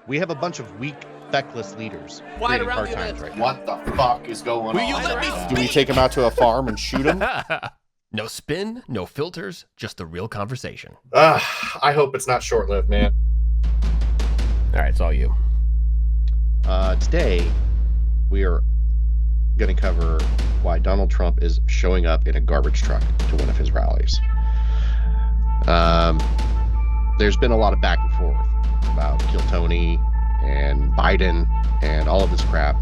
We have a bunch of weak, feckless leaders Why creating around hard the times event? right now. What the fuck is going Will on? you let me right Do now? we take him out to a farm and shoot him? No spin, no filters, just the real conversation. I hope it's not short-lived, man. All right, it's all you. Today, we are going to cover why Donald Trump is showing up in a garbage truck to one of his rallies. There's been a lot of back and forth about Kill Tony and Biden and all of this crap,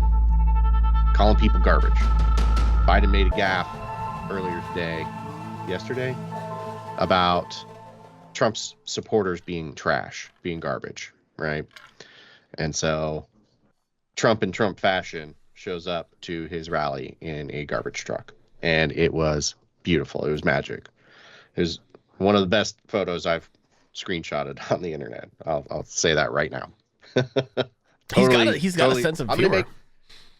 calling people garbage. Biden made a gaffe earlier yesterday, about Trump's supporters being trash, being garbage, right? And so Trump in Trump fashion shows up to his rally in a garbage truck, and it was beautiful. It was magic. It was one of the best photos I've screenshotted on the internet. I'll say that right now. He's got a sense of humor.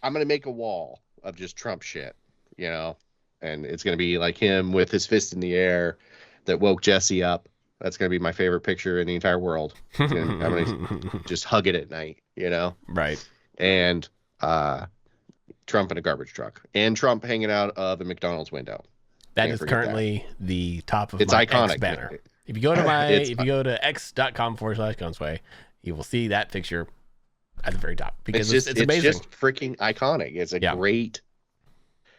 I'm gonna make a wall of just Trump shit, and it's gonna be like him with his fist in the air that woke Jesse up. That's gonna be my favorite picture in the entire world. I'm gonna just hug it at night, Right. And Trump in a garbage truck, and Trump hanging out of a McDonald's window. That is currently the top of it's my iconic X banner. If you go to x.com/Gunsway, you will see that picture at the very top, because it's amazing. It's just freaking iconic. It's a great.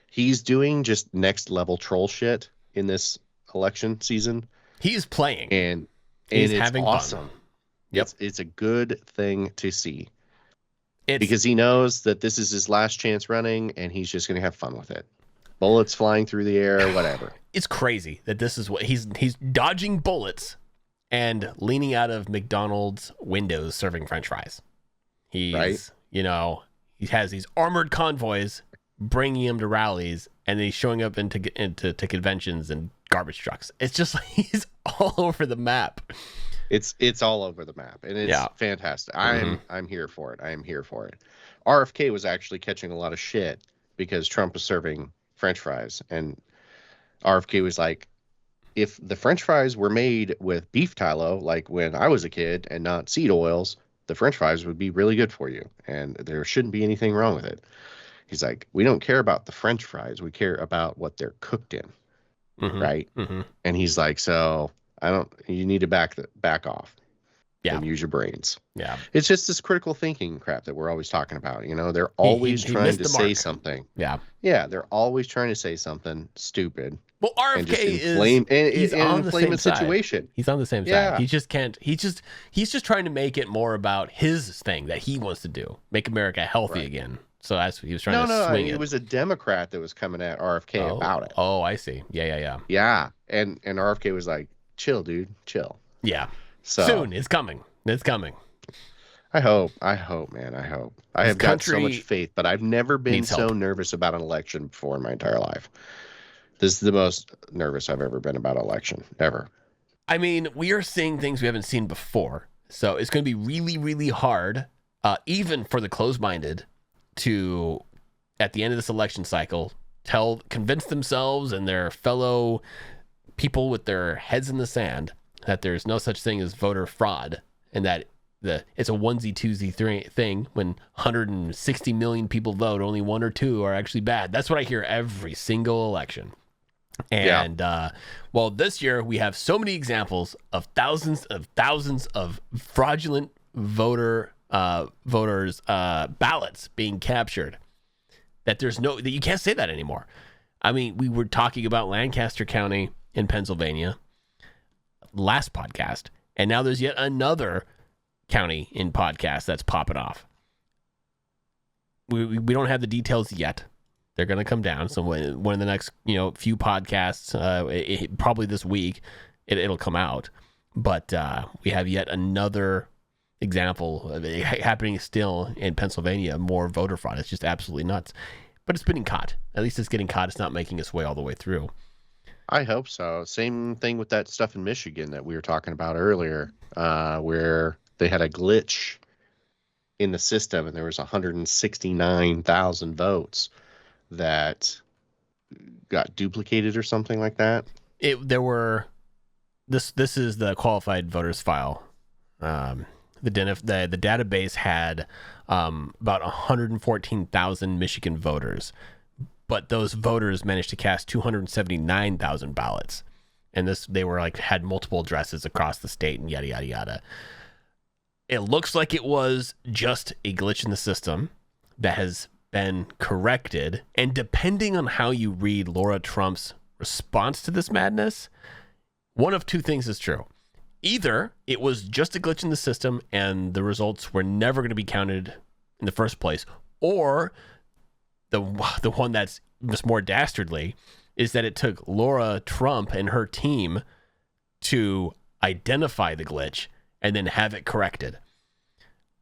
He's doing just next level troll shit in this election season. He's playing, and he's it's having awesome. fun. Yep. It's a good thing to see. Because he knows that this is his last chance running, and he's just going to have fun with it. Bullets flying through the air, whatever. It's crazy that this is what he's dodging bullets and leaning out of McDonald's windows serving French fries. He's right. He has these armored convoys bringing him to rallies, and then he's showing up into conventions and garbage trucks. It's just like he's all over the map. It's all over the map, and it's fantastic. I'm here for it. I am here for it. RFK was actually catching a lot of shit because Trump was serving French fries, and RFK was like, if the French fries were made with beef tallow, like when I was a kid, and not seed oils, the French fries would be really good for you, and there shouldn't be anything wrong with it. He's like, we don't care about the French fries. We care about what they're cooked in, right? Mm-hmm. And he's like, so you need to back off. Yeah. And use your brains. Yeah. It's just this critical thinking crap that we're always talking about. They're always trying to say something. Yeah. Yeah. They're always trying to say something stupid. Well, RFK he's on the same situation. He's on the same side. He just can't. He's just trying to make it more about his thing that he wants to do, make America healthy again. So that's what he was trying to swing it. It was a Democrat that was coming at RFK about it. Oh, I see. Yeah. Yeah. And RFK was like, chill, dude, chill. Yeah. So soon it's coming. It's coming. I hope, man. I hope. I have got so much faith, but I've never been so nervous about an election before in my entire life. This is the most nervous I've ever been about an election, ever. I mean, we are seeing things we haven't seen before. So it's going to be really, really hard, even for the closed-minded, to, at the end of this election cycle, convince themselves and their fellow people with their heads in the sand that there's no such thing as voter fraud, and that it's a onesie-twosie thing. When 160 million people vote, only one or two are actually bad. That's what I hear every single election. And well, this year we have so many examples of thousands of fraudulent voters ballots being captured that that you can't say that anymore. I mean, we were talking about Lancaster County in Pennsylvania last podcast, and now there's yet another county in podcast that's popping off. We don't have the details yet. They're going to come down. So one of the next few podcasts, probably this week, it'll come out. But we have yet another example of it happening still in Pennsylvania. More voter fraud. It's just absolutely nuts. But it's getting caught. At least it's getting caught. It's not making its way all the way through. I hope so. Same thing with that stuff in Michigan that we were talking about earlier, where they had a glitch in the system and there was 169,000 votes that got duplicated or something like that. This is the qualified voters file. the database had about 114,000 Michigan voters, but those voters managed to cast 279,000 ballots, and they were had multiple addresses across the state and yada yada yada. It looks like it was just a glitch in the system that has been corrected, and depending on how you read Laura Trump's response to this madness, one of two things is true. Either it was just a glitch in the system and the results were never going to be counted in the first place, or the one that's just more dastardly is that it took Laura Trump and her team to identify the glitch and then have it corrected.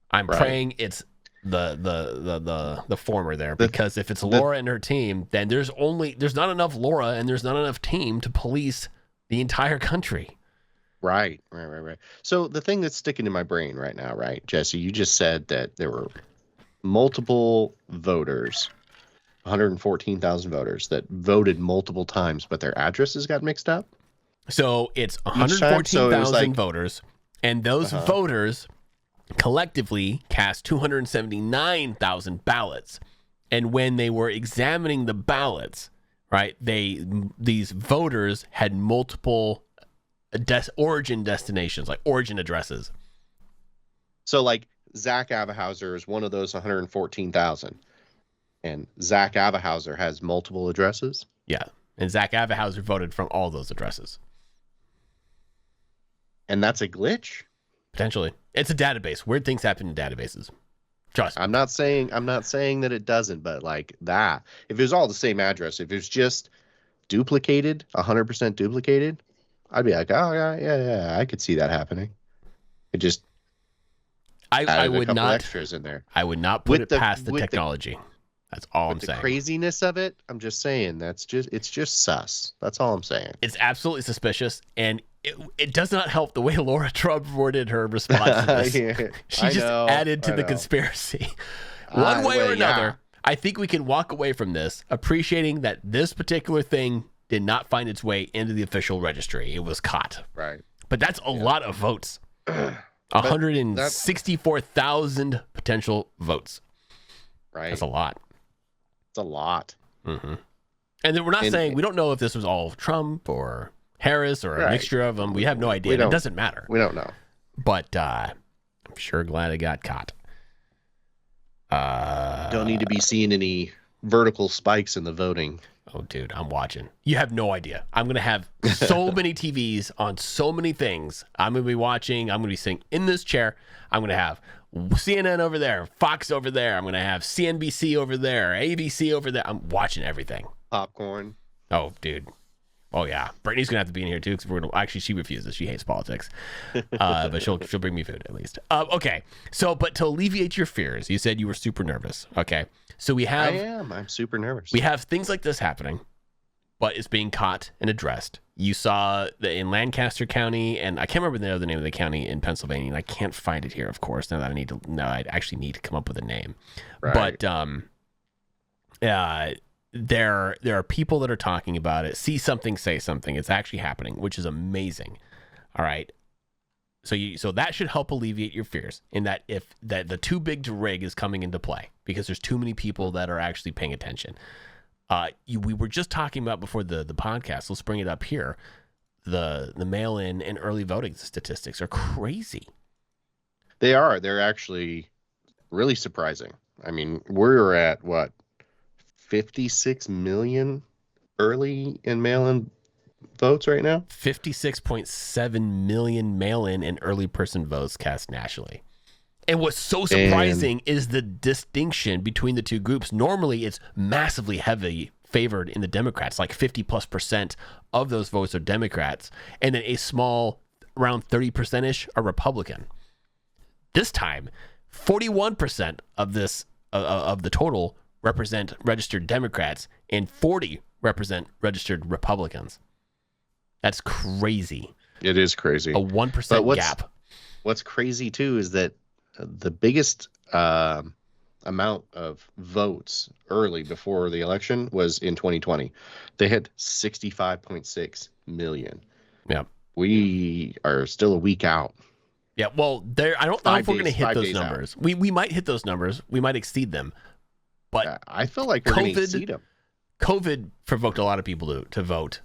I'm praying it's the former there, because if it's Laura and her team, then there's not enough Laura and there's not enough team to police the entire country. Right. So the thing that's sticking in my brain right now, right, Jesse, you just said that there were multiple voters, 114,000 voters that voted multiple times, but their addresses got mixed up. So it's 114,000 voters, and those voters collectively cast 279,000 ballots. And when they were examining the ballots, right, these voters had multiple origin destinations, like origin addresses. So Zac Avehauser is one of those 114,000, and Zac Avehauser has multiple addresses. Yeah, and Zac Avehauser voted from all those addresses. And that's a glitch? Potentially. It's a database. Weird things happen in databases. Trust me. I'm not saying that it doesn't, but that, if it was all the same address, if it was just duplicated, 100% duplicated, I'd be like, oh yeah, I could see that happening. It just I would a couple not extras in there. I would not put it past the technology. That's all I'm saying. The craziness of it, I'm just saying it's just sus. That's all I'm saying. It's absolutely suspicious, and it does not help the way Laura Trump worded her response to this. She just added to the conspiracy. One way or another, I think we can walk away from this appreciating that this particular thing did not find its way into the official registry. It was caught. Right. But that's a lot of votes. 164,000 potential votes. Right. That's a lot. It's a lot. Mm-hmm. And then we're not saying, we don't know if this was all Trump or Harris or a mixture of them. We have no idea. It doesn't matter. We don't know. But I'm sure glad it got caught. Don't need to be seeing any vertical spikes in the voting. Oh, dude, I'm watching. You have no idea. I'm going to have so many TVs on so many things. I'm going to be watching. I'm going to be sitting in this chair. I'm going to have CNN over there, Fox over there. I'm going to have CNBC over there, ABC over there. I'm watching everything. Popcorn. Oh, dude. Oh, yeah. Brittany's going to have to be in here, too, because we're going to... Actually, she refuses. She hates politics. But she'll bring me food, at least. Okay. So, but to alleviate your fears, you said you were super nervous. Okay. So we have... I'm super nervous. We have things like this happening, but it's being caught and addressed. You saw in Lancaster County, and I can't remember the other name of the county in Pennsylvania, and I can't find it here, of course, now that I actually need to come up with a name. Right. But there are people that are talking about it. See something, say something. It's actually happening, which is amazing. All right. So that should help alleviate your fears in that if that the too big to rig is coming into play because there's too many people that are actually paying attention. We were just talking about before the podcast. Let's bring it up here. The mail-in and early voting statistics are crazy. They are. They're actually really surprising. I mean, we're at what, 56 million early and mail-in votes right now? 56.7 million mail-in and early person votes cast nationally. And what's so surprising is the distinction between the two groups. Normally, it's massively heavy favored in the Democrats, like 50+% of those votes are Democrats, and then a small, around 30%-ish are Republican. This time, 41% of this of the total represent registered Democrats, and 40 represent registered Republicans. That's crazy. It is crazy. A 1% gap. What's crazy too is that the biggest amount of votes early before the election was in 2020. They had 65.6 million. Yeah. We are still a week out Yeah, well, I don't know if we're going to hit 5 those days out. numbers. We might hit those numbers. We might exceed them. But I feel like we're going to exceed them. COVID provoked a lot of people to vote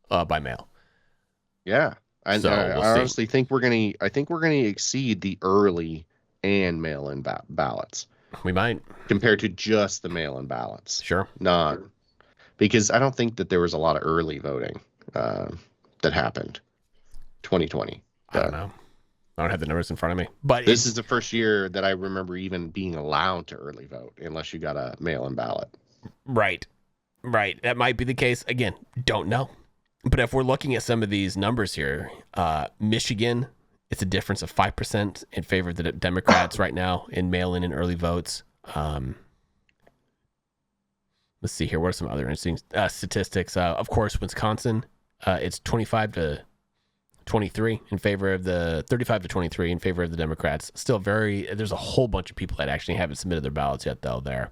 by mail. Yeah, I So, we'll see. honestly think we're going to. I think we're going to exceed the early and mail-in ballots We might. compared to just the mail-in ballots. Sure. Not because I don't think that there was a lot of early voting that happened. 2020. I don't know. I don't have the numbers in front of me. But This is the first year that I remember even being allowed to early vote unless you got a mail-in ballot. Right. That might be the case. Again, don't know. But if we're looking at some of these numbers here, Michigan, it's a difference of 5% in favor of the Democrats right now in mail-in and early votes. Let's see here. What are some other interesting statistics? Of course, Wisconsin, it's 25 to 23 in favor of the 35 to 23 in favor of the Democrats. Still there's a whole bunch of people that actually haven't submitted their ballots yet, though, there.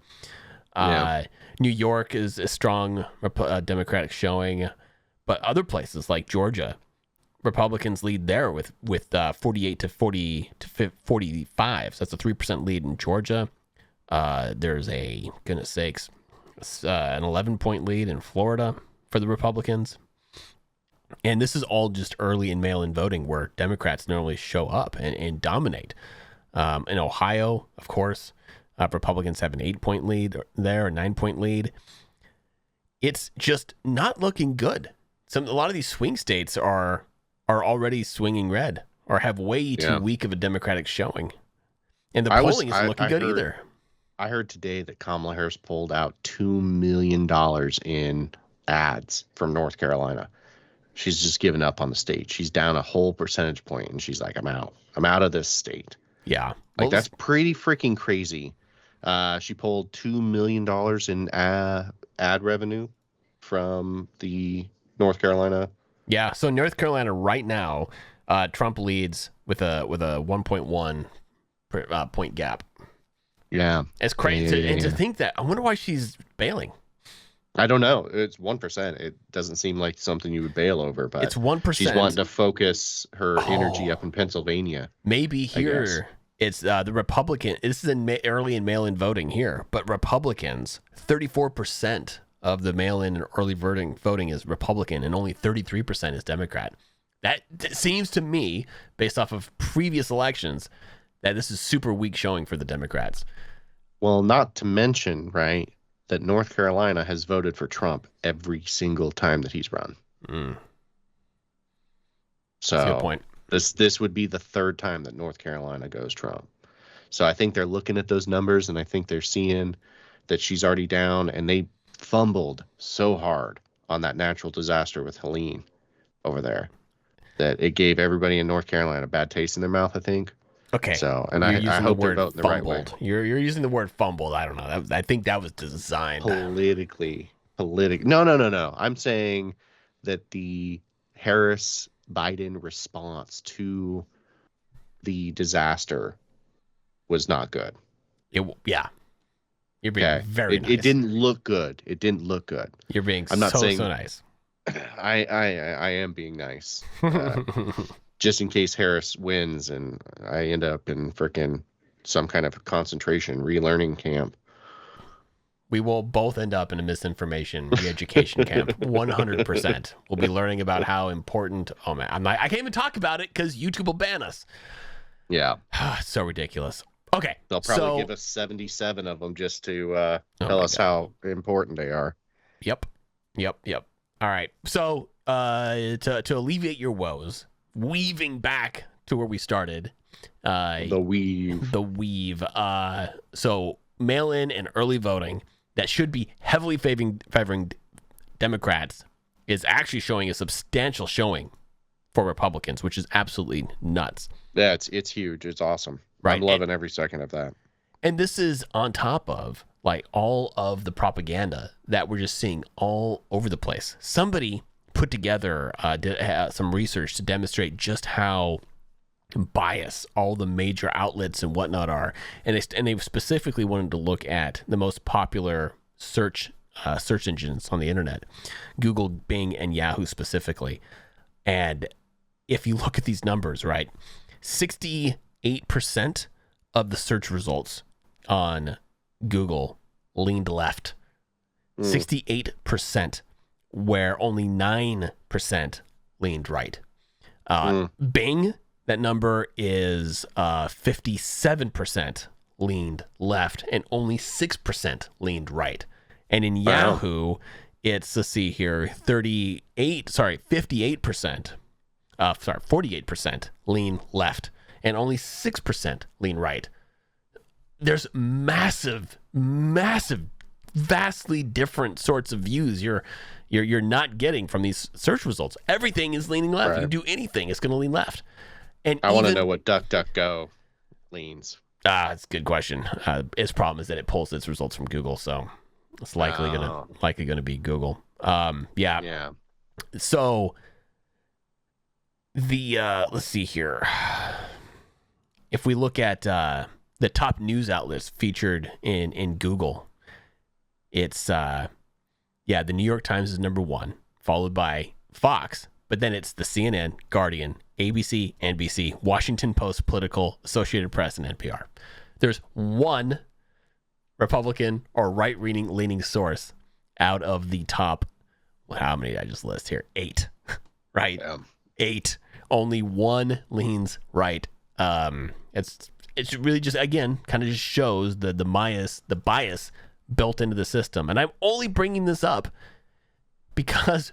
New York is a strong Democratic showing, but other places like Georgia, Republicans lead there with 48 to 45. So that's a 3% lead in Georgia. There's an 11-point lead in Florida for the Republicans. And this is all just early in mail-in voting where Democrats normally show up and dominate. In Ohio, of course, Republicans have an 8-point lead there, a 9-point lead. It's just not looking good. A lot of these swing states are already swinging red or have way too weak of a Democratic showing. And the polling isn't looking good either. I heard today that Kamala Harris pulled out $2 million in ads from North Carolina. She's just given up on the state. She's down a whole percentage point, and she's like, I'm out. I'm out of this state. Yeah. Like, that's pretty freaking crazy. She pulled $2 million in ad revenue from the North Carolina. Yeah, so North Carolina right now, Trump leads with a 1.1 point gap. Yeah. It's crazy. And to think that, I wonder why she's bailing. I don't know. It's 1%. It doesn't seem like something you would bail over, but it's 1%. She's wanting to focus her energy up in Pennsylvania. Maybe here it's the Republican. This is early in mail-in voting here, but Republicans, 34% of the mail-in and early voting is Republican, and only 33% is Democrat. That seems to me, based off of previous elections, that this is super weak showing for the Democrats. Well, not to mention, right, that North Carolina has voted for Trump every single time that he's run. So that's a good point. This would be the third time that North Carolina goes Trump. So I think they're looking at those numbers, and I think they're seeing that she's already down, and they fumbled so hard on that natural disaster with Helene over there that it gave everybody in North Carolina a bad taste in their mouth, I think. Okay. So, and I hope they're voting the right way. You're using the word fumbled. I don't know. I think that was designed politically. No. I'm saying that the Harris-Biden response to the disaster was not good. Yeah. You're being very nice. It didn't look good. You're being so nice. I am being nice. Just in case Harris wins and I end up in frickin' some kind of concentration relearning camp. We will both end up in a misinformation re-education camp. 100%. We'll be learning about how important. Oh man, I can't even talk about it because YouTube will ban us. Yeah. So ridiculous. Okay. They'll probably give us 77 of them just to tell us how important they are. Yep. All right. So to alleviate your woes, weaving back to where we started. The weave. So mail-in and early voting that should be heavily favoring Democrats is actually showing a substantial showing for Republicans, which is absolutely nuts. Yeah, it's huge. It's awesome. Right. I'm loving every second of that. And this is on top of like all of the propaganda that we're just seeing all over the place. Somebody put together some research to demonstrate just how biased all the major outlets and whatnot are, and they specifically wanted to look at the most popular search engines on the internet, Google, Bing, and Yahoo specifically. And if you look at these numbers, right, 68% of the search results on Google leaned left. 68%, where only 9% leaned right. Bing, that number is 57% leaned left and only 6% leaned right. And in Yahoo, it's, let's see here, 48% lean left and only 6% lean right. There's massive, vastly different sorts of views you're not getting from these search results. Everything is leaning left. Right. You do anything, it's going to lean left. And I want to know what DuckDuckGo leans. That's a good question. Its problem is that it pulls its results from Google, so it's likely gonna be Google. Yeah. So the let's see here. If we look at the top news outlets featured in Google, it's the New York Times is number 1, followed by Fox, but then it's the CNN, Guardian, ABC, NBC, Washington Post, Political, Associated Press, and NPR. There's one Republican or right-leaning source out of the top, how many did I just list here? 8, right? Yeah. 8. Only one leans right. It's really just, again, kind of just shows the bias built into the system. And I'm only bringing this up because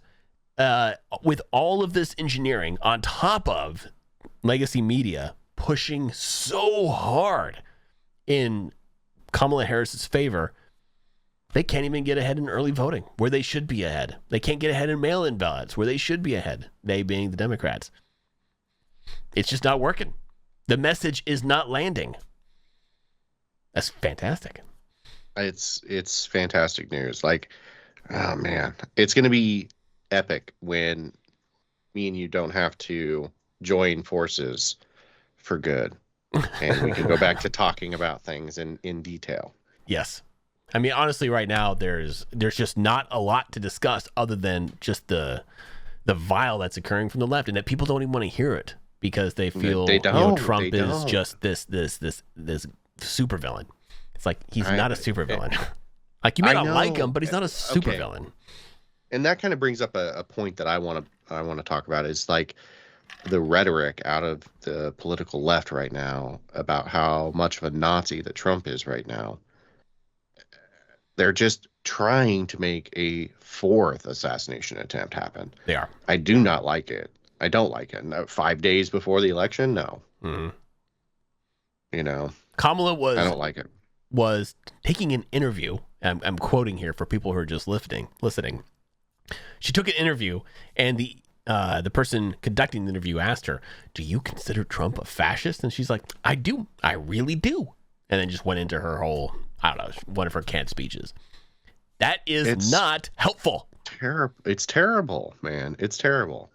with all of this engineering on top of legacy media pushing so hard in Kamala Harris's favor, they can't even get ahead in early voting where they should be ahead. They can't get ahead in mail-in ballots where they should be ahead, they being the Democrats. It's just not working. The message is not landing. That's fantastic. It's fantastic news. Like, oh man, it's going to be epic when me and you don't have to join forces for good, and we can go back to talking about things in detail. Yes. I mean, honestly, right now there's just not a lot to discuss other than just the vile that's occurring from the left, and that people don't even want to hear it because they feel Trump is just this supervillain. It's like he's not a supervillain. Like, you may not like him, but he's not a supervillain. And that kind of brings up a point that I want to talk about, is like the rhetoric out of the political left right now about how much of a Nazi that Trump is right now. They're just trying to make a 4th assassination attempt happen. They are. I do not like it. I don't like it. No, 5 days before the election, no. Mm-hmm. You know, Kamala I don't like it. Was taking an interview. I'm quoting here for people who are just listening. She took an interview, and the person conducting the interview asked her, "Do you consider Trump a fascist?" And she's like, "I do. I really do." And then just went into her whole, I don't know, one of her canned speeches. That is not helpful. It's terrible, man. It's terrible.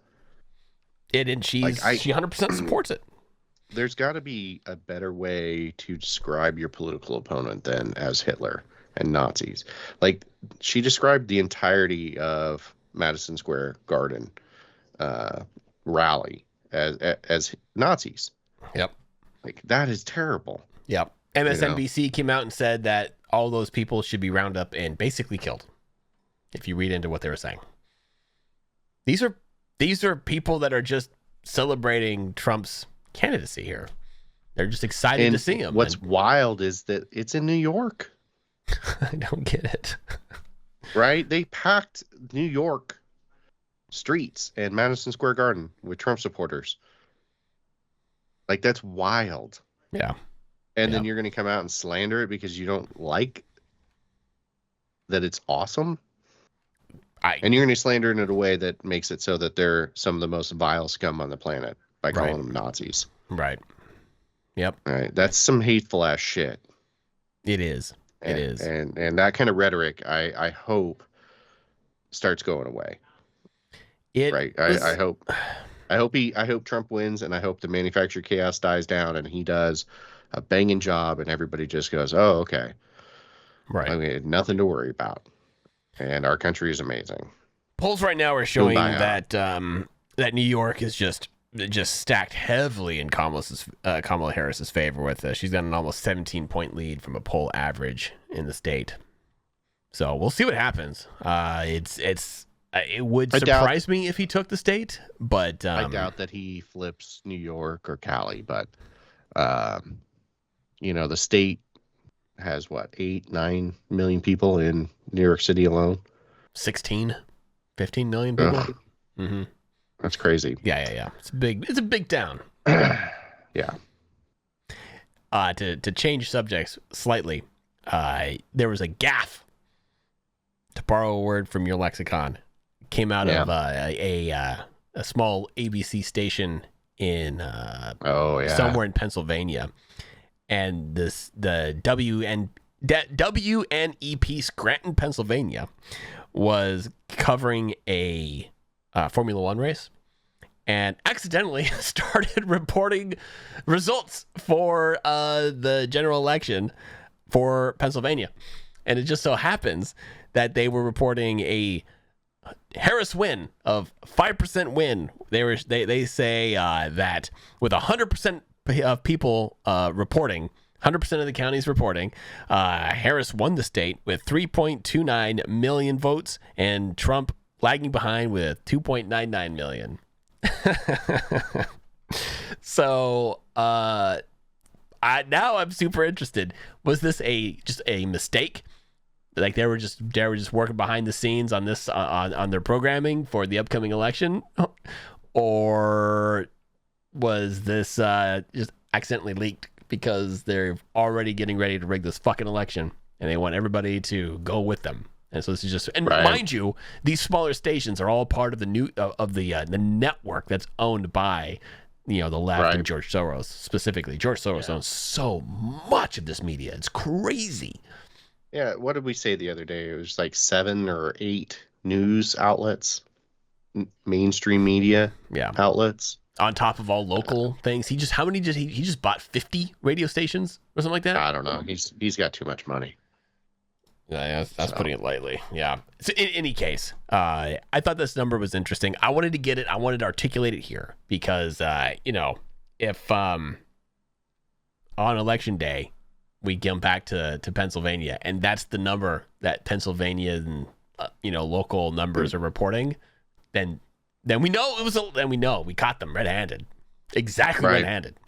And she 100% supports it. There's got to be a better way to describe your political opponent than as Hitler and Nazis. Like, she described the entirety of Madison Square Garden rally as Nazis. Yep. Like, that is terrible. Yep. MSNBC came out and said that all those people should be rounded up and basically killed, if you read into what they were saying. These are people that are just celebrating Trump's candidacy here. They're just excited to see him. What's wild is that it's in New York. I don't get it. Right? They packed New York streets and Madison Square Garden with Trump supporters. Like, that's wild. Yeah. And then you're going to come out and slander it because you don't like that it's awesome. And you're going to slander it in a way that makes it so that they're some of the most vile scum on the planet by calling them Nazis. Right. Yep. All right. That's some hateful ass shit. It is. It is. And that kind of rhetoric, I hope starts going away. I hope Trump wins, and I hope the manufactured chaos dies down and he does a banging job and everybody just goes, "Oh, okay. Right. I mean, nothing to worry about." And our country is amazing. Polls right now are showing that New York is just just stacked heavily in Kamala Harris's favor with she's got an almost 17-point lead from a poll average in the state. So we'll see what happens. It would surprise me if he took the state, but I doubt that he flips New York or Cali. But the state has 9 million people in New York City alone. 15 million people. Mm-hmm. That's crazy. Yeah. It's a big town. Yeah. To change subjects slightly, there was a gaff, to borrow a word from your lexicon, came out of a small ABC station in somewhere in Pennsylvania, and the WNEP Scranton, Pennsylvania, was covering a Formula One race, and accidentally started reporting results for the general election for Pennsylvania. And it just so happens that they were reporting a Harris win of 5% win. They say that with 100% of people reporting, 100% of the counties reporting, Harris won the state with 3.29 million votes, and Trump lagging behind with 2.99 million. So now I'm super interested. Was this just a mistake? Like they were just working behind the scenes on this on their programming for the upcoming election, or was this just accidentally leaked because they're already getting ready to rig this fucking election and they want everybody to go with them? And so this is just, and mind you, these smaller stations are all part of the the network that's owned by the left and George Soros specifically. George Soros owns so much of this media; it's crazy. Yeah, what did we say the other day? It was like 7 or 8 news outlets, mainstream media outlets. On top of all local things. He just bought 50 radio stations or something like that? I don't know. He's got too much money. Yeah, that's putting it lightly. Yeah. So in any case, I thought this number was interesting. I wanted to get it. I wanted to articulate it here because, if on election day, we get back to Pennsylvania, and that's the number that Pennsylvania and local numbers are reporting, then we know it was. Then we know we caught them red-handed, exactly red-handed.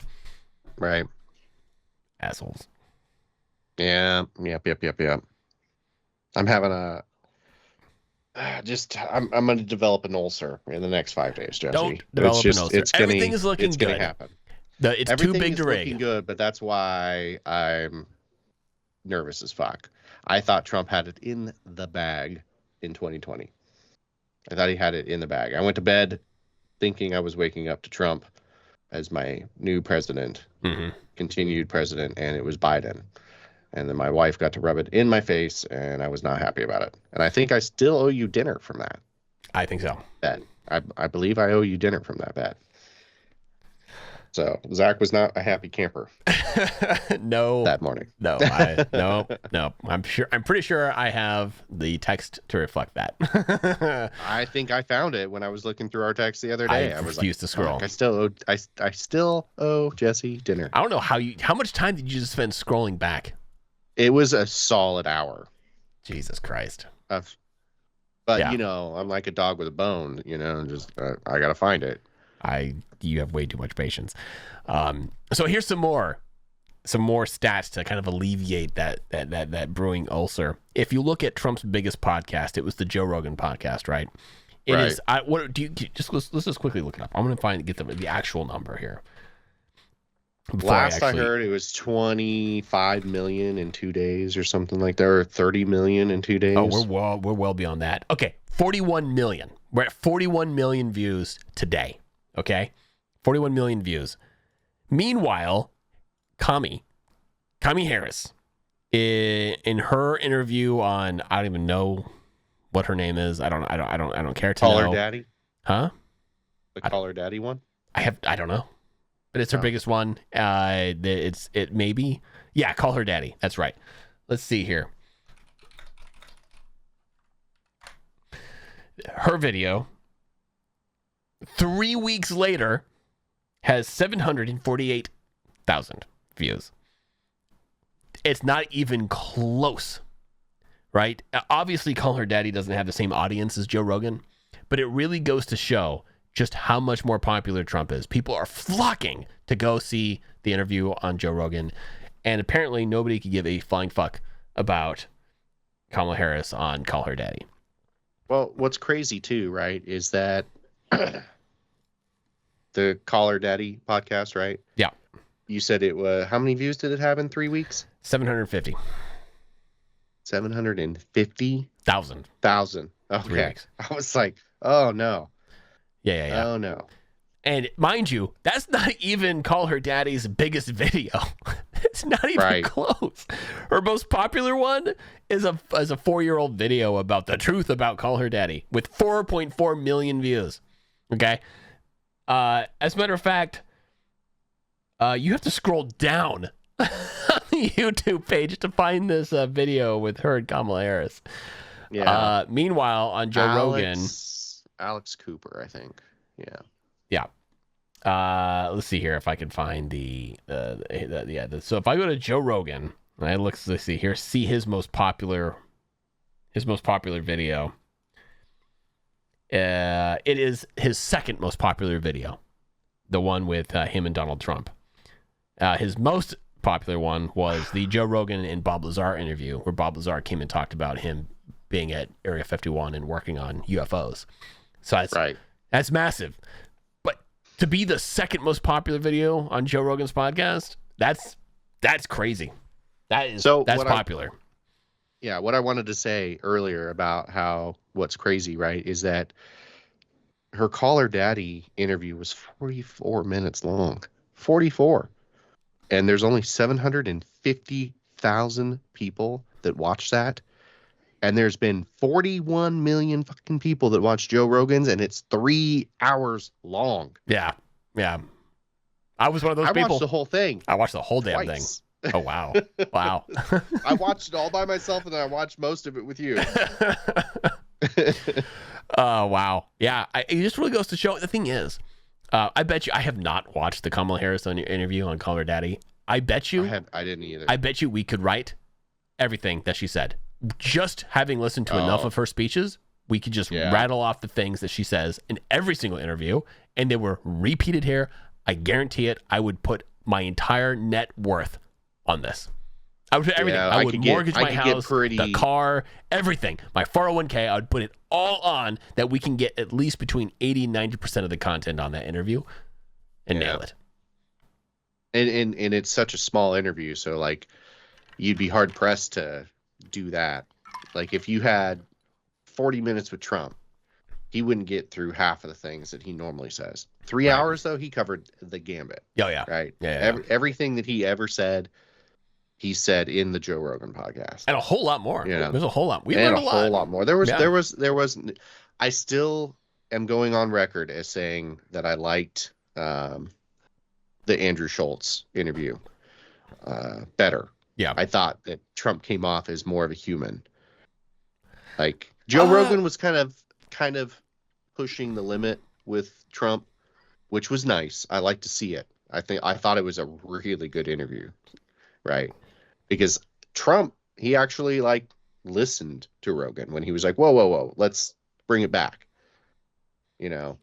Right. Assholes. Yeah. Yep. I'm having I'm going to develop an ulcer in the next 5 days, Jesse. Don't develop an ulcer. Everything is looking good. It's going to happen. It's Everything too big is to rig. looking good, but that's why I'm nervous as fuck. I thought Trump had it in the bag in 2020. I thought he had it in the bag. I went to bed thinking I was waking up to Trump as my new president, continued president, and it was Biden. And then my wife got to rub it in my face, and I was not happy about it. And I think I still owe you dinner from that. I think so. Bet. I believe I owe you dinner from that bet. So Zach was not a happy camper. No. That morning. No. No. I'm pretty sure I have the text to reflect that. I think I found it when I was looking through our text the other day. I was refused to scroll. I still owe Jesse dinner. I don't know how much time did you just spend scrolling back? It was a solid hour. Jesus Christ. But I'm like a dog with a bone, just I got to find it. You have way too much patience. So here's some more stats to kind of alleviate that brewing ulcer. If you look at Trump's biggest podcast, it was the Joe Rogan podcast, right? It is. Let's just quickly look it up. I'm going to get the actual number here. Last I heard, it was 25 million in 2 days or something like that, or 30 million in 2 days. Oh, we're well beyond that. Okay, 41 million. We're at 41 million views today. Okay, 41 million views. Meanwhile, Kami Harris, in her interview on, I don't even know what her name is. I don't care to know. Call her daddy? Huh? The Call Her Daddy one? I don't know. But it's her biggest one. It maybe. Yeah, Call Her Daddy. That's right. Let's see here. Her video. 3 weeks later, has 748,000 views. It's not even close, right? Obviously, Call Her Daddy doesn't have the same audience as Joe Rogan, but it really goes to show just how much more popular Trump is. People are flocking to go see the interview on Joe Rogan, and apparently nobody could give a flying fuck about Kamala Harris on Call Her Daddy. Well, what's crazy too, right, is that the Call Her Daddy podcast, right? Yeah. You said it was, how many views did it have in 3 weeks? 750. 750,000. 3 Okay. weeks. I was like, oh no. Yeah. Oh no. And mind you, that's not even Call Her Daddy's biggest video. It's not even close. Her most popular one is a 4-year-old video about the truth about Call Her Daddy with 4.4 million views. Okay. As a matter of fact, you have to scroll down on the YouTube page to find this video with her and Kamala Harris. Yeah. Meanwhile, on Joe Rogan, Alex Cooper, I think. Yeah. Let's see here if I can find so if I go to Joe Rogan, and let's see here, see his most popular video. It is his second most popular video, the one with him and Donald Trump. His most popular one was the Joe Rogan and Bob Lazar interview, where Bob Lazar came and talked about him being at Area 51 and working on UFOs. So that's massive. But to be the second most popular video on Joe Rogan's podcast, that's crazy. That's popular. What I wanted to say earlier about what's crazy, right, is that her Call Her Daddy interview was 44 minutes long. 44. And there's only 750,000 people that watch that. And there's been 41 million fucking people that watch Joe Rogan's, and it's 3 hours long. Yeah. I was one of those people. I watched the whole thing. I watched the whole damn thing. Oh, wow. Wow. I watched it all by myself, and then I watched most of it with you. Oh, wow. Yeah, it just really goes to show. The thing is, I bet you I have not watched the Kamala Harris interview on Call Her Daddy. I bet you. I didn't either. I bet you we could write everything that she said. Just having listened to enough of her speeches, we could just rattle off the things that she says in every single interview, and they were repeated here. I guarantee it. I would put my entire net worth on this. I would put everything. I would mortgage my house, the car, everything. My 401k, I would put it all on that we can get at least between 80 and 90% of the content on that interview and nail it. And it's such a small interview, so like you'd be hard pressed to do that. Like if you had 40 minutes with Trump, he wouldn't get through half of the things that he normally says. 3 hours though, he covered the gambit. Oh yeah. Right. Yeah. Everything that he ever said, he said in the Joe Rogan podcast, and a whole lot more. There's a whole lot. We learned a lot. Whole lot more. There was. I still am going on record as saying that I liked the Andrew Schultz interview better. Yeah, I thought that Trump came off as more of a human. Like Joe Rogan was kind of pushing the limit with Trump, which was nice. I like to see it. I thought it was a really good interview, right? Because Trump, he actually like listened to Rogan when he was like, whoa, let's bring it back. Joe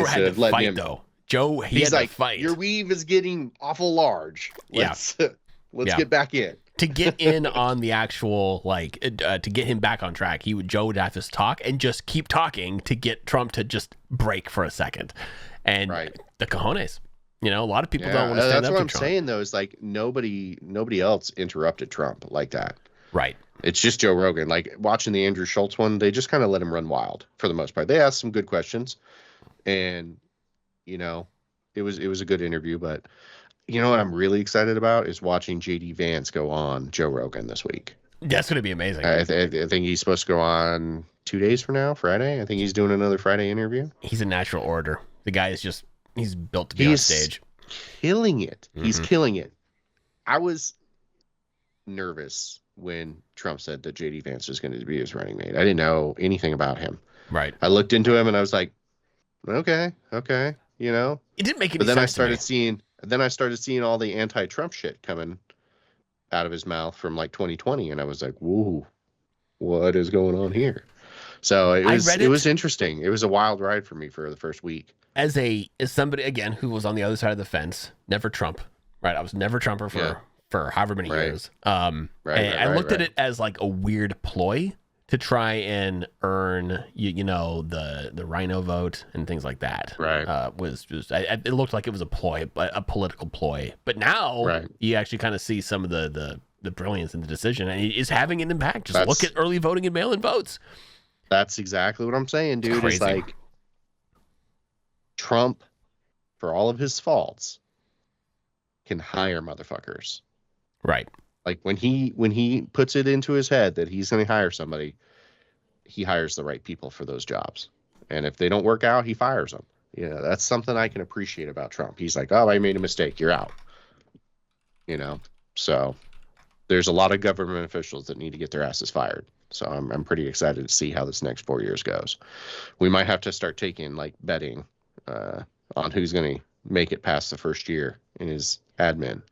had to fight though. Joe, he's like, fight. Your weave is getting awful large. Let's get back in. To get in on the actual, to get him back on track, Joe would have to talk and just keep talking to get Trump to just break for a second. And the cojones. A lot of people don't want to stand up to Trump. That's what I'm saying, though, is like nobody else interrupted Trump like that. Right. It's just Joe Rogan. Like watching the Andrew Schultz one, they just kind of let him run wild for the most part. They asked some good questions, and it was a good interview. But what I'm really excited about is watching JD Vance go on Joe Rogan this week. That's going to be amazing. I think he's supposed to go on 2 days from now, Friday. I think he's doing another Friday interview. He's a natural orator. The guy is just. He's built to be on stage. Killing it. Mm-hmm. He's killing it. I was nervous when Trump said that JD Vance was going to be his running mate. I didn't know anything about him. Right. I looked into him and I was like, okay. you know. It didn't make any But then sense I started seeing all the anti-Trump shit coming out of his mouth from like 2020, and I was like, "Whoa, what is going on here?" So it was interesting. It was a wild ride for me for the first week. As somebody again who was on the other side of the fence, never Trump, right? I was never Trumper for however many years. I looked at it as like a weird ploy to try and earn the rhino vote and things like that. Right. It looked like it was a ploy, a political ploy. But now you actually kind of see some of the brilliance in the decision, and it is having an impact. Just look at early voting and mail-in votes. That's exactly what I'm saying, dude. It's like Trump, for all of his faults, can hire motherfuckers. Right. Like when he puts it into his head that he's going to hire somebody, he hires the right people for those jobs. And if they don't work out, he fires them. That's something I can appreciate about Trump. He's like, "Oh, I made a mistake. You're out." So there's a lot of government officials that need to get their asses fired. So I'm pretty excited to see how this next 4 years goes. We might have to start taking like betting on who's going to make it past the first year in his admin.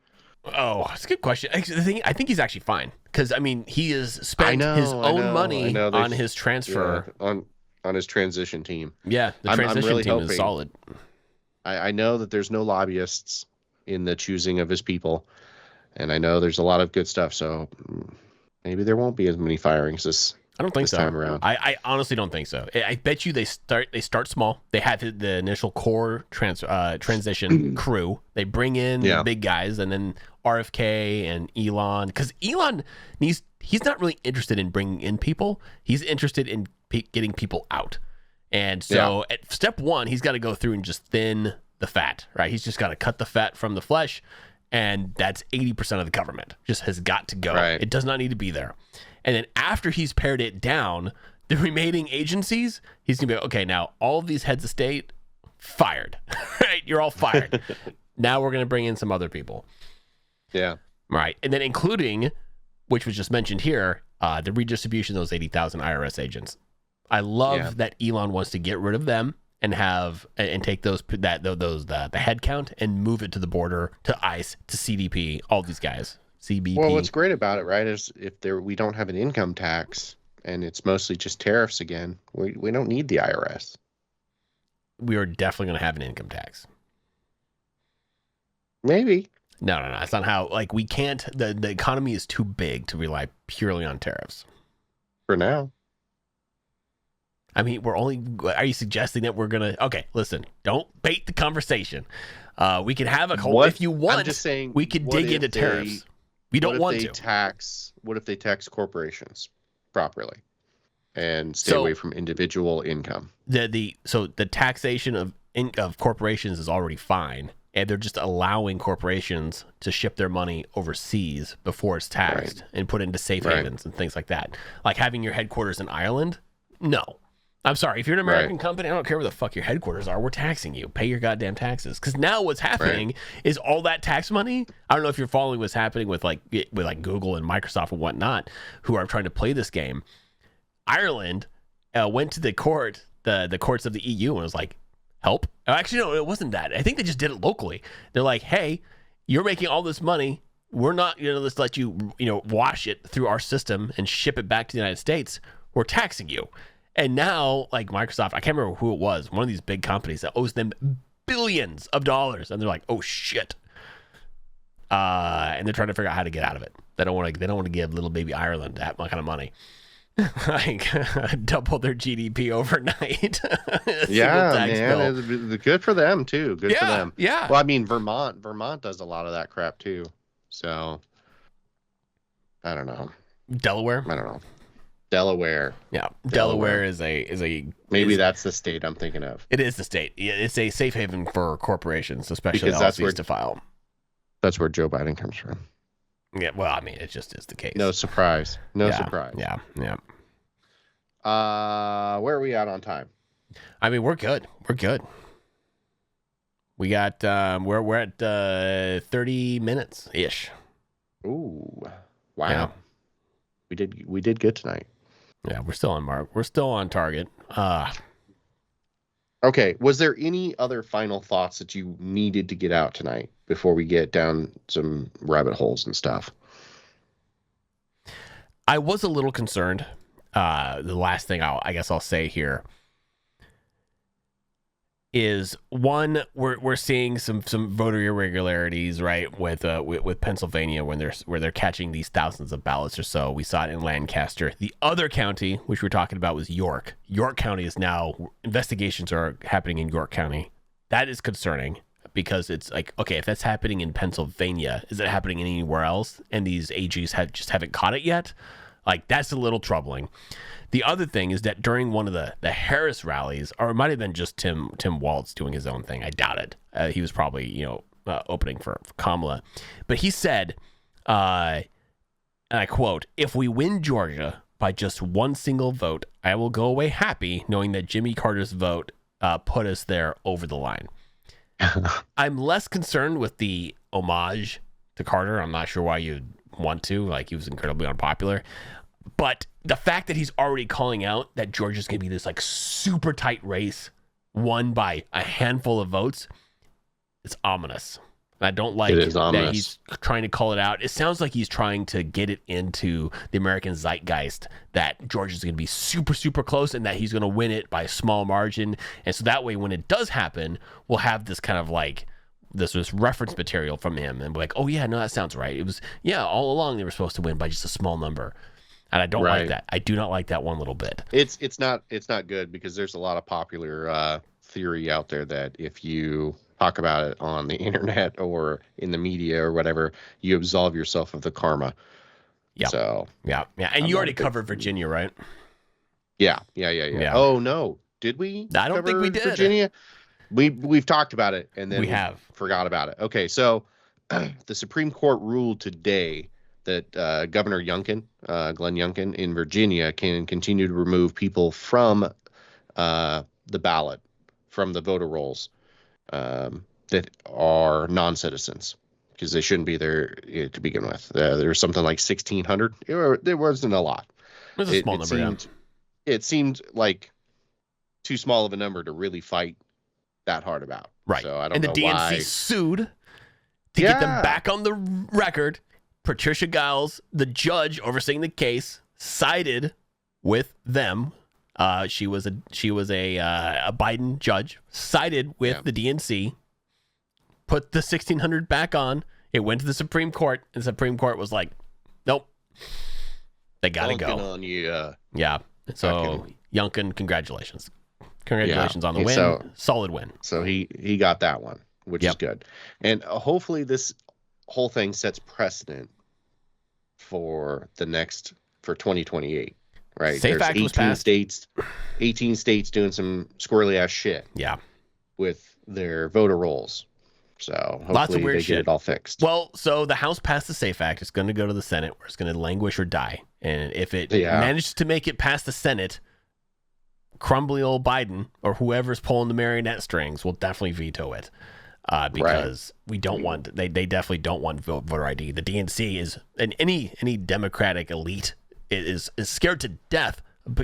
Oh, that's a good question. I think he's actually fine because I mean he has spent his own money on his transfer on his transition team. Yeah, the transition really team hoping, is solid. I know that there's no lobbyists in the choosing of his people, and I know there's a lot of good stuff. So maybe there won't be as many firings this time around. I honestly don't think so. I bet you they start small. They have the initial core transition crew. They bring in the big guys, and then RFK and Elon, because Elon he's not really interested in bringing in people. He's interested in getting people out. And so at step one, he's got to go through and just thin the fat, right? He's just got to cut the fat from the flesh, and that's 80% of the government just has got to go. Right. It does not need to be there. And then after he's pared it down, the remaining agencies, he's going to be, okay, now all of these heads of state, fired, right? You're all fired. Now we're going to bring in some other people. Yeah. Right. And then including, which was just mentioned here, the redistribution of those 80,000 IRS agents. I love that Elon wants to get rid of them and take the head count and move it to the border, to ICE, to CDP, all these guys. CBP. Well, what's great about it, right, is if we don't have an income tax and it's mostly just tariffs again, we don't need the IRS. We are definitely going to have an income tax. Maybe. No. That's not how, we can't, the economy is too big to rely purely on tariffs. For now. I mean, are you suggesting that we're going to, okay, listen, don't bait the conversation. We can have if you want, I'm just saying, we could dig into tariffs. We don't want to. What if they tax corporations properly and stay away from individual income? So the taxation of corporations is already fine, and they're just allowing corporations to ship their money overseas before it's taxed and put into safe havens and things like that. Like having your headquarters in Ireland? No. I'm sorry. If you're an American company, I don't care where the fuck your headquarters are. We're taxing you. Pay your goddamn taxes. Because now what's happening is all that tax money. I don't know if you're following what's happening with Google and Microsoft and whatnot, who are trying to play this game. Ireland went to the courts of the EU and was like, help. Actually, no, it wasn't that. I think they just did it locally. They're like, hey, you're making all this money. We're not going to just let you, wash it through our system and ship it back to the United States. We're taxing you. And now, Microsoft, I can't remember who it was, one of these big companies that owes them billions of dollars, and they're like, "Oh shit!" And they're trying to figure out how to get out of it. They don't want to give little baby Ireland that kind of money, double their GDP overnight. Yeah, man, good for them too. Good for them. Yeah. Well, I mean, Vermont does a lot of that crap too. So I don't know. Delaware. I don't know. Delaware. Yeah, Delaware is a maybe that's the state I'm thinking of. It is the state. Yeah, it's a safe haven for corporations, especially because that's where to file. That's where Joe Biden comes from. Yeah, well, I mean, it just is the case. No surprise. No surprise. Yeah. Where are we at on time? I mean, we're good. We got we're at 30 minutes ish. Ooh, wow. Yeah. We did good tonight. Yeah, we're still on mark. We're still on target. Okay, Okay. Was there any other final thoughts that you needed to get out tonight before we get down some rabbit holes and stuff? I was a little concerned. The last thing I guess I'll say here is one, we're seeing some voter irregularities, right, with Pennsylvania where they're catching these thousands of ballots or so. We saw it in Lancaster. The other county, which we're talking about, was York. York County is now, investigations are happening in York County. That is concerning because it's like, okay, if that's happening in Pennsylvania, is it happening anywhere else? And these AGs just haven't caught it yet. Like, that's a little troubling. The other thing is that during one of the Harris rallies, or it might have been just Tim Walz doing his own thing. I doubt it. He was probably, opening for Kamala. But he said, and I quote, "If we win Georgia by just one single vote, I will go away happy knowing that Jimmy Carter's vote put us there over the line." I'm less concerned with the homage to Carter. I'm not sure why you'd want to. Like, he was incredibly unpopular. But the fact that he's already calling out that Georgia's going to be this like super tight race won by a handful of votes, it's ominous. I don't like that he's trying to call it out. It sounds like he's trying to get it into the American zeitgeist that Georgia's going to be super, super close and that he's going to win it by a small margin. And so that way, when it does happen, we'll have this kind of like this reference material from him and be like, oh, yeah, no, that sounds right. It was, yeah, all along they were supposed to win by just a small number. And I don't like that. I do not like that one little bit. It's not good because there's a lot of popular theory out there that if you talk about it on the internet or in the media or whatever, you absolve yourself of the karma. Yeah. So yeah. And you already covered Virginia, right? Yeah. Oh no, did we? I don't think we did. Virginia. We've talked about it and then we forgot about it. Okay, so the Supreme Court ruled today that Governor Youngkin, Glenn Youngkin in Virginia, can continue to remove people from the ballot, from the voter rolls that are non-citizens, because they shouldn't be there to begin with. There's something like 1,600. There wasn't a lot. It was a small number. It seemed like too small of a number to really fight that hard about. Right. So I don't know why. And the DNC sued to get them back on the record. Patricia Giles, the judge overseeing the case, sided with them. She was a Biden judge, sided with the DNC, put the 1,600 back on. It went to the Supreme Court, and the Supreme Court was like, nope, they gotta go. On you, yeah. So Youngkin, congratulations on the win. Solid win. So he got that one, which is good, and hopefully this whole thing sets precedent for 2028, right? Safe Act was passed. 18 states doing some squirrely ass shit. Yeah. With their voter rolls. So hopefully lots of weird they shit. Get it all fixed. Well, so the House passed the Safe Act. It's going to go to the Senate where it's going to languish or die. And if it manages to make it past the Senate, crumbly old Biden or whoever's pulling the marionette strings will definitely veto it. Because we don't want, they definitely don't want voter ID. The DNC is, and any Democratic elite is scared to death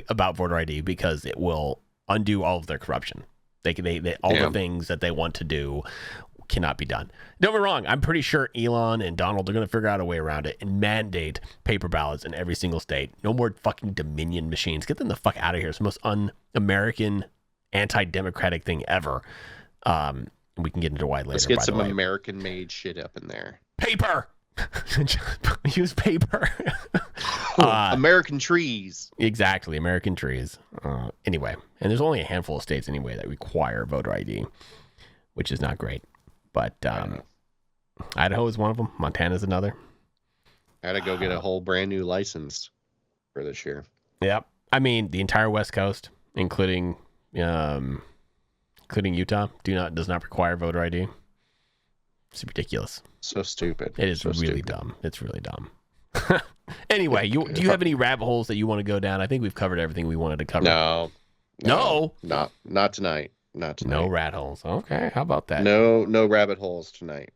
about voter ID because it will undo all of their corruption. They all the things that they want to do cannot be done. Don't get me wrong. I'm pretty sure Elon and Donald are going to figure out a way around it and mandate paper ballots in every single state. No more fucking Dominion machines. Get them the fuck out of here. It's the most un-American, anti-democratic thing ever. We can get into why later. Let's get some American-made shit up in there. Paper. Use paper. American trees. Exactly, American trees. Anyway, and there's only a handful of states anyway that require voter ID, which is not great. But Idaho is one of them. Montana's another. I had to go get a whole brand new license for this year. Yep. I mean, the entire West Coast, including Utah, does not require voter ID. It's ridiculous. So stupid. It is really dumb. It's really dumb. Anyway, do you have any rabbit holes that you want to go down? I think we've covered everything we wanted to cover. No. Not tonight. No rat holes. Okay, how about that? No rabbit holes tonight.